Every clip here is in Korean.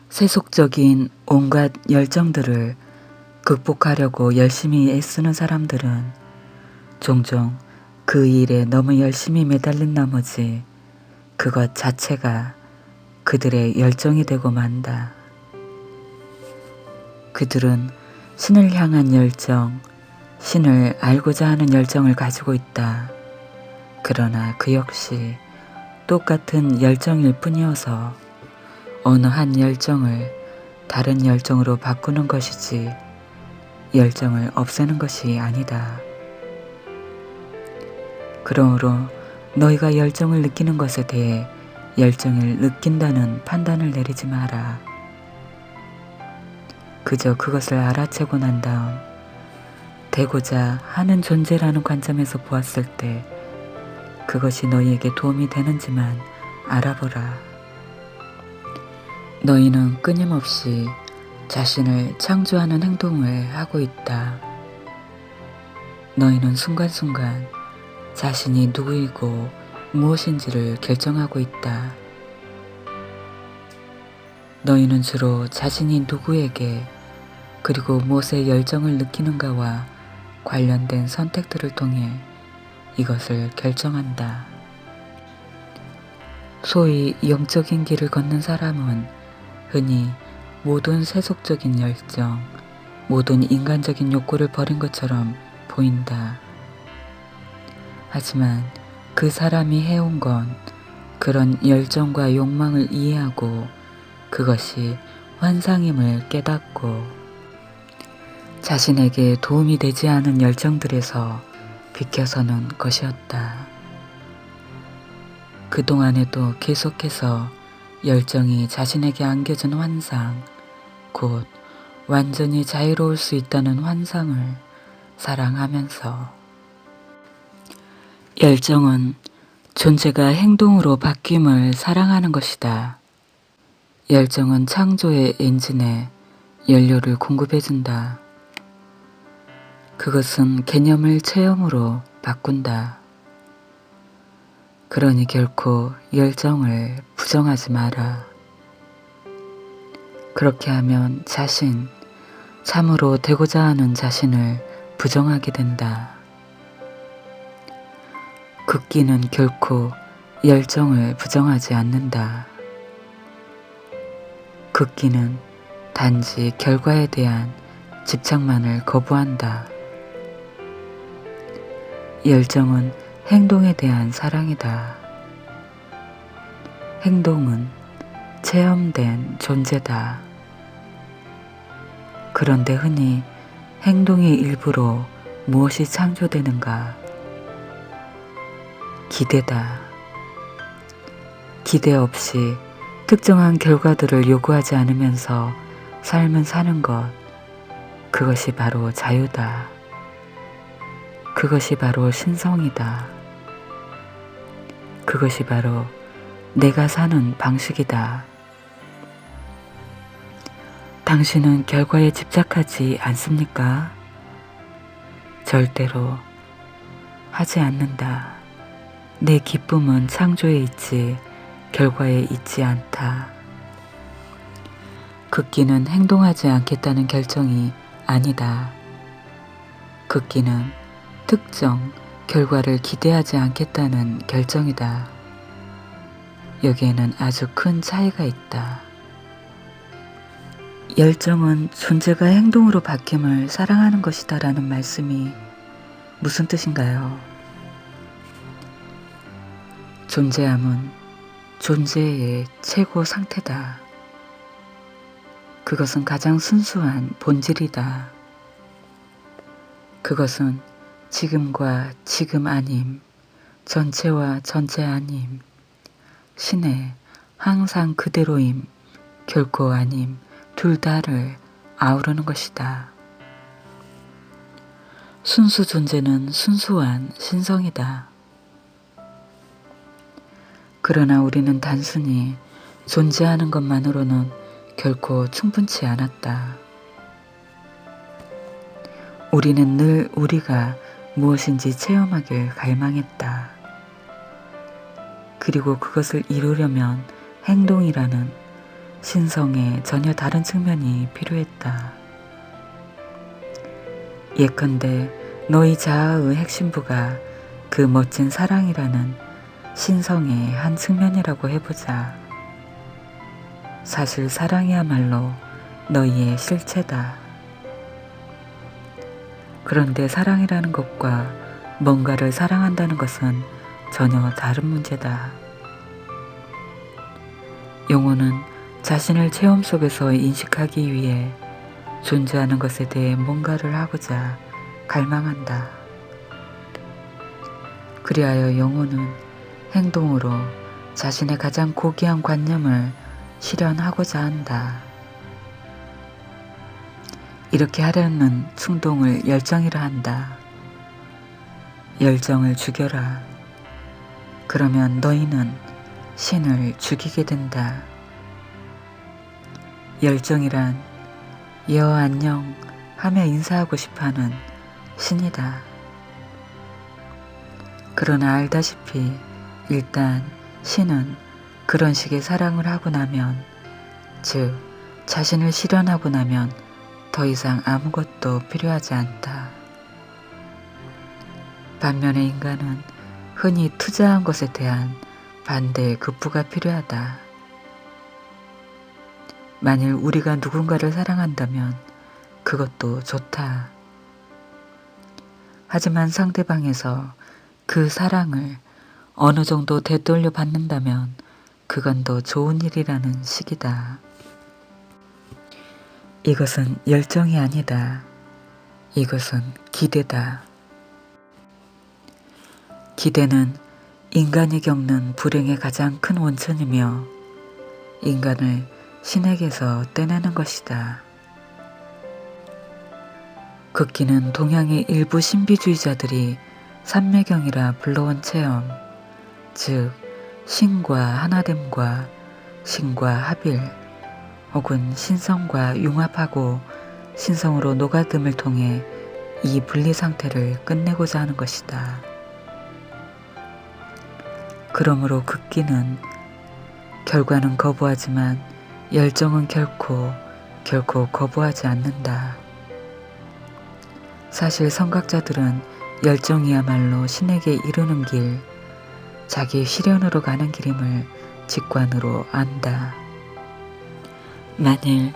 세속적인 온갖 열정들을 극복하려고 열심히 애쓰는 사람들은 종종 그 일에 너무 열심히 매달린 나머지 그것 자체가 그들의 열정이 되고 만다. 그들은 신을 향한 열정, 신을 알고자 하는 열정을 가지고 있다. 그러나 그 역시 똑같은 열정일 뿐이어서 어느 한 열정을 다른 열정으로 바꾸는 것이지 열정을 없애는 것이 아니다. 그러므로 너희가 열정을 느끼는 것에 대해 열정을 느낀다는 판단을 내리지 마라. 그저 그것을 알아채고 난 다음 되고자 하는 존재라는 관점에서 보았을 때 그것이 너희에게 도움이 되는지만 알아보라. 너희는 끊임없이 자신을 창조하는 행동을 하고 있다. 너희는 순간순간 자신이 누구이고 무엇인지를 결정하고 있다. 너희는 주로 자신이 누구에게 그리고 무엇에 열정을 느끼는가와 관련된 선택들을 통해 이것을 결정한다. 소위 영적인 길을 걷는 사람은 흔히 모든 세속적인 열정, 모든 인간적인 욕구를 버린 것처럼 보인다. 하지만 그 사람이 해온 건 그런 열정과 욕망을 이해하고 그것이 환상임을 깨닫고 자신에게 도움이 되지 않은 열정들에서 비켜서는 것이었다. 그동안에도 계속해서 열정이 자신에게 안겨준 환상, 곧 완전히 자유로울 수 있다는 환상을 사랑하면서 열정은 존재가 행동으로 바뀜을 사랑하는 것이다. 열정은 창조의 엔진에 연료를 공급해준다. 그것은 개념을 체험으로 바꾼다. 그러니 결코 열정을 부정하지 마라. 그렇게 하면 참으로 되고자 하는 자신을 부정하게 된다. 극기는 결코 열정을 부정하지 않는다. 극기는 단지 결과에 대한 집착만을 거부한다. 열정은 행동에 대한 사랑이다. 행동은 체험된 존재다. 그런데 흔히 행동의 일부로 무엇이 창조되는가? 기대다. 기대 없이 특정한 결과들을 요구하지 않으면서 삶은 사는 것, 그것이 바로 자유다. 그것이 바로 신성이다. 그것이 바로 내가 사는 방식이다. 당신은 결과에 집착하지 않습니까? 절대로 하지 않는다. 내 기쁨은 창조에 있지 결과에 있지 않다. 극기는 행동하지 않겠다는 결정이 아니다. 극기는 특정 결과를 기대하지 않겠다는 결정이다. 여기에는 아주 큰 차이가 있다. 열정은 존재가 행동으로 바뀜을 사랑하는 것이다 라는 말씀이 무슨 뜻인가요? 존재함은 존재의 최고 상태다. 그것은 가장 순수한 본질이다. 그것은 지금과 지금 아님, 전체와 전체 아님, 신의 항상 그대로임, 결코 아님, 둘 다를 아우르는 것이다. 순수 존재는 순수한 신성이다. 그러나 우리는 단순히 존재하는 것만으로는 결코 충분치 않았다. 우리는 늘 우리가 무엇인지 체험하길 갈망했다. 그리고 그것을 이루려면 행동이라는 신성의 전혀 다른 측면이 필요했다. 예컨대 너희 자아의 핵심부가 그 멋진 사랑이라는 신성의 한 측면이라고 해보자. 사실 사랑이야말로 너희의 실체다. 그런데 사랑이라는 것과 뭔가를 사랑한다는 것은 전혀 다른 문제다. 영혼은 자신을 체험 속에서 인식하기 위해 존재하는 것에 대해 뭔가를 하고자 갈망한다. 그리하여 영혼은 행동으로 자신의 가장 고귀한 관념을 실현하고자 한다. 이렇게 하려는 충동을 열정이라 한다. 열정을 죽여라. 그러면 너희는 신을 죽이게 된다. 열정이란 여 안녕 하며 인사하고 싶어하는 신이다. 그러나 알다시피 일단 신은 그런 식의 사랑을 하고 나면, 즉 자신을 실현하고 나면 더 이상 아무것도 필요하지 않다. 반면에 인간은 흔히 투자한 것에 대한 반대의 급부가 필요하다. 만일 우리가 누군가를 사랑한다면 그것도 좋다. 하지만 상대방에서 그 사랑을 어느 정도 되돌려 받는다면 그건 더 좋은 일이라는 식이다. 이것은 열정이 아니다. 이것은 기대다. 기대는 인간이 겪는 불행의 가장 큰 원천이며 인간을 신에게서 떼내는 것이다. 극기는 동양의 일부 신비주의자들이 삼매경이라 불러온 체험, 즉 신과 하나됨과 신과 합일 혹은 신성과 융합하고 신성으로 녹아듦을 통해 이 분리 상태를 끝내고자 하는 것이다. 그러므로 극기는 결과는 거부하지만 열정은 결코 거부하지 않는다. 사실 성각자들은 열정이야말로 신에게 이르는 길, 자기 실현으로 가는 길임을 직관으로 안다. 만일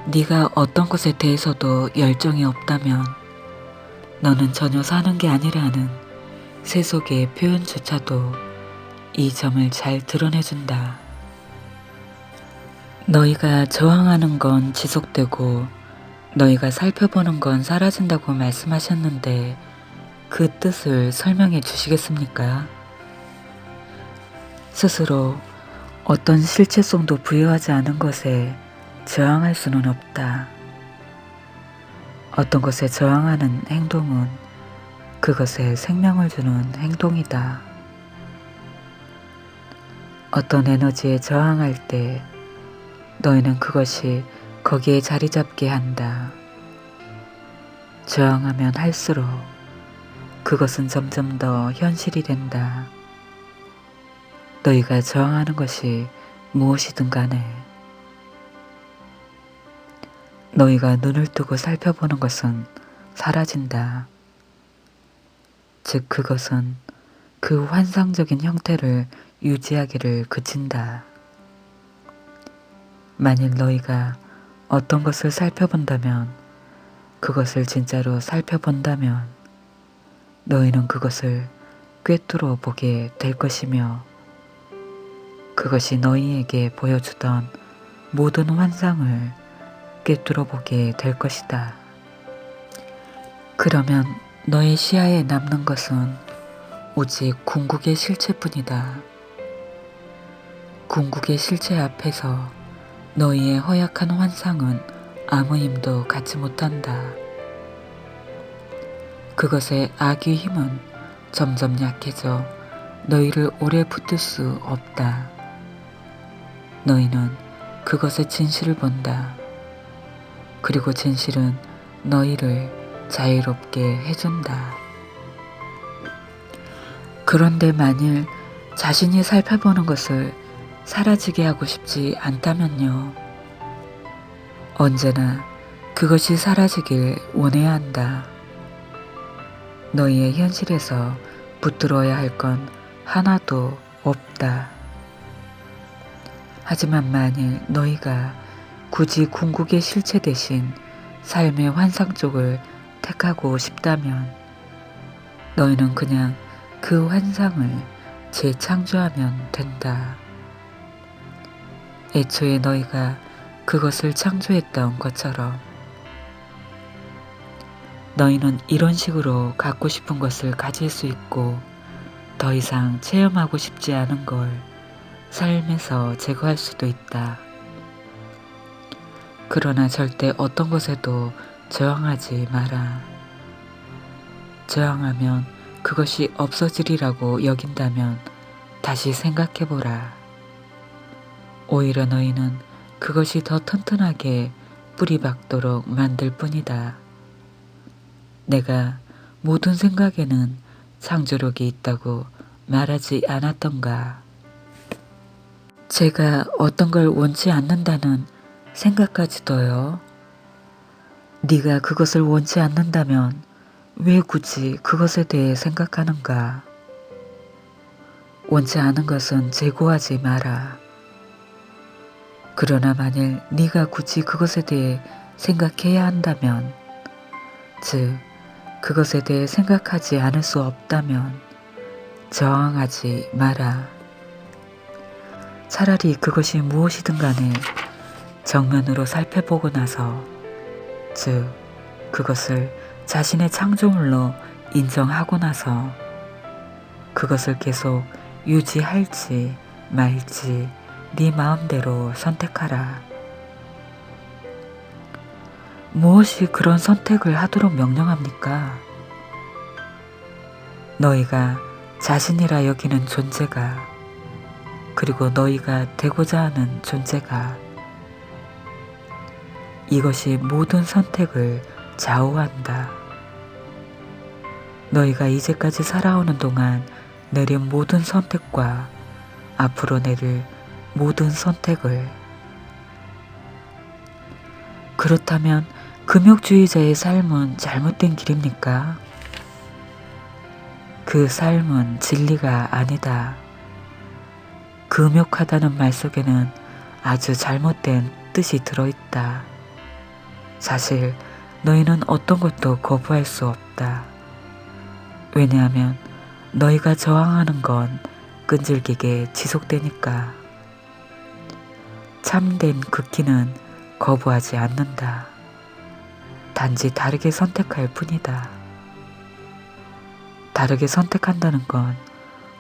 네가 어떤 것에 대해서도 열정이 없다면 너는 전혀 사는 게 아니라는 세속의 표현조차도 이 점을 잘 드러내준다. 너희가 저항하는 건 지속되고 너희가 살펴보는 건 사라진다고 말씀하셨는데 그 뜻을 설명해 주시겠습니까? 스스로 어떤 실체성도 부여하지 않은 것에 저항할 수는 없다. 어떤 것에 저항하는 행동은 그것에 생명을 주는 행동이다. 어떤 에너지에 저항할 때 너희는 그것이 거기에 자리 잡게 한다. 저항하면 할수록 그것은 점점 더 현실이 된다. 너희가 저항하는 것이 무엇이든 간에 너희가 눈을 뜨고 살펴보는 것은 사라진다. 즉 그것은 그 환상적인 형태를 유지하기를 그친다. 만일 너희가 어떤 것을 살펴본다면, 그것을 진짜로 살펴본다면 너희는 그것을 꿰뚫어 보게 될 것이며 그것이 너희에게 보여주던 모든 환상을 꿰뚫어 보게 될 것이다. 그러면 너의 시야에 남는 것은 오직 궁극의 실체뿐이다. 궁극의 실체 앞에서 너희의 허약한 환상은 아무 힘도 갖지 못한다. 그것의 악의 힘은 점점 약해져 너희를 오래 붙들 수 없다. 너희는 그것의 진실을 본다. 그리고 진실은 너희를 자유롭게 해준다. 그런데 만일 자신이 살펴보는 것을 사라지게 하고 싶지 않다면요. 언제나 그것이 사라지길 원해야 한다. 너희의 현실에서 붙들어야 할 건 하나도 없다. 하지만 만일 너희가 굳이 궁극의 실체 대신 삶의 환상 쪽을 택하고 싶다면 너희는 그냥 그 환상을 재창조하면 된다. 애초에 너희가 그것을 창조했던 것처럼 너희는 이런 식으로 갖고 싶은 것을 가질 수 있고 더 이상 체험하고 싶지 않은 걸 삶에서 제거할 수도 있다. 그러나 절대 어떤 것에도 저항하지 마라. 저항하면 그것이 없어지리라고 여긴다면 다시 생각해보라. 오히려 너희는 그것이 더 튼튼하게 뿌리박도록 만들 뿐이다. 내가 모든 생각에는 창조력이 있다고 말하지 않았던가? 제가 어떤 걸 원치 않는다는 생각까지도요. 네가 그것을 원치 않는다면 왜 굳이 그것에 대해 생각하는가? 원치 않은 것은 재고하지 마라. 그러나 만일 네가 굳이 그것에 대해 생각해야 한다면, 즉 그것에 대해 생각하지 않을 수 없다면 저항하지 마라. 차라리 그것이 무엇이든 간에 정면으로 살펴보고 나서, 즉 그것을 자신의 창조물로 인정하고 나서 그것을 계속 유지할지 말지 네 마음대로 선택하라. 무엇이 그런 선택을 하도록 명령합니까? 너희가 자신이라 여기는 존재가, 그리고 너희가 되고자 하는 존재가, 이것이 모든 선택을 좌우한다. 너희가 이제까지 살아오는 동안 내린 모든 선택과 앞으로 내릴 모든 선택을. 그렇다면 금욕주의자의 삶은 잘못된 길입니까? 그 삶은 진리가 아니다. 금욕하다는 말 속에는 아주 잘못된 뜻이 들어있다. 사실 너희는 어떤 것도 거부할 수 없다. 왜냐하면 너희가 저항하는 건 끈질기게 지속되니까. 참된 극기는 거부하지 않는다. 단지 다르게 선택할 뿐이다. 다르게 선택한다는 건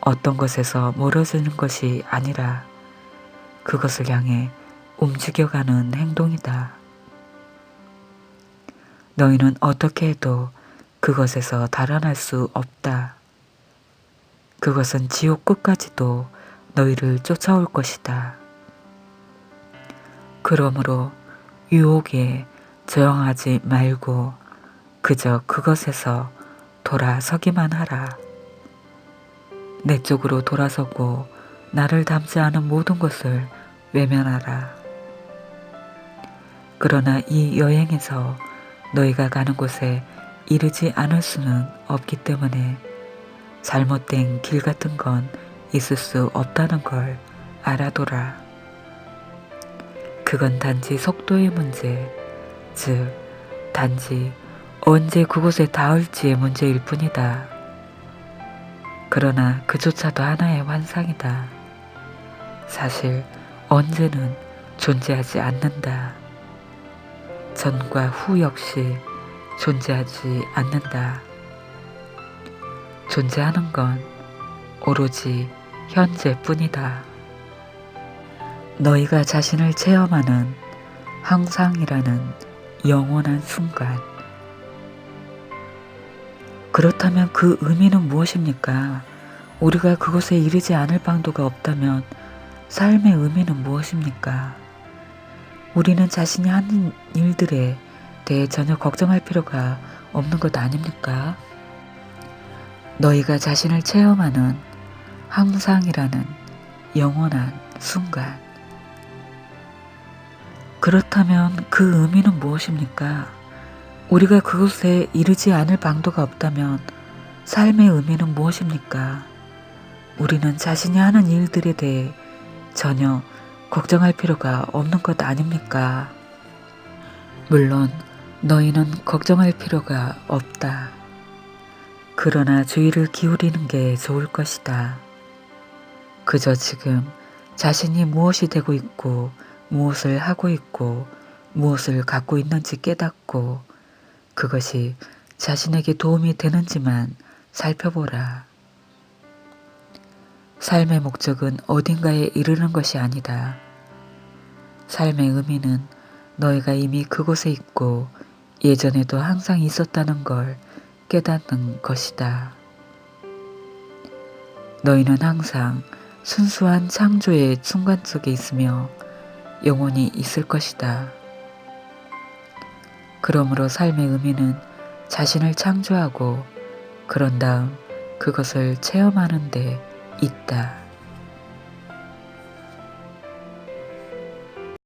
어떤 것에서 멀어지는 것이 아니라 그것을 향해 움직여가는 행동이다. 너희는 어떻게 해도 그것에서 달아날 수 없다. 그것은 지옥 끝까지도 너희를 쫓아올 것이다. 그러므로 유혹에 저항하지 말고 그저 그것에서 돌아서기만 하라. 내 쪽으로 돌아서고 나를 닮지 않은 모든 것을 외면하라. 그러나 이 여행에서 너희가 가는 곳에 이르지 않을 수는 없기 때문에 잘못된 길 같은 건 있을 수 없다는 걸 알아둬라. 그건 단지 속도의 문제, 즉 단지 언제 그곳에 닿을지의 문제일 뿐이다. 그러나 그조차도 하나의 환상이다. 사실 언제는 존재하지 않는다. 전과 후 역시 존재하지 않는다. 존재하는 건 오로지 현재뿐이다. 너희가 자신을 체험하는 항상이라는 영원한 순간. 그렇다면 그 의미는 무엇입니까? 우리가 그곳에 이르지 않을 방도가 없다면 삶의 의미는 무엇입니까? 우리는 자신이 하는 일들에 대해 전혀 걱정할 필요가 없는 것 아닙니까? 너희가 자신을 체험하는 항상이라는 영원한 순간. 그렇다면 그 의미는 무엇입니까? 우리가 그곳에 이르지 않을 방도가 없다면 삶의 의미는 무엇입니까? 우리는 자신이 하는 일들에 대해 전혀 걱정할 필요가 없는 것 아닙니까? 물론 너희는 걱정할 필요가 없다. 그러나 주의를 기울이는 게 좋을 것이다. 그저 지금 자신이 무엇이 되고 있고 무엇을 하고 있고 무엇을 갖고 있는지 깨닫고 그것이 자신에게 도움이 되는지만 살펴보라. 삶의 목적은 어딘가에 이르는 것이 아니다. 삶의 의미는 너희가 이미 그곳에 있고 예전에도 항상 있었다는 걸 깨닫는 것이다. 너희는 항상 순수한 창조의 순간 속에 있으며 영원히 있을 것이다. 그러므로 삶의 의미는 자신을 창조하고 그런 다음 그것을 체험하는 데 있다.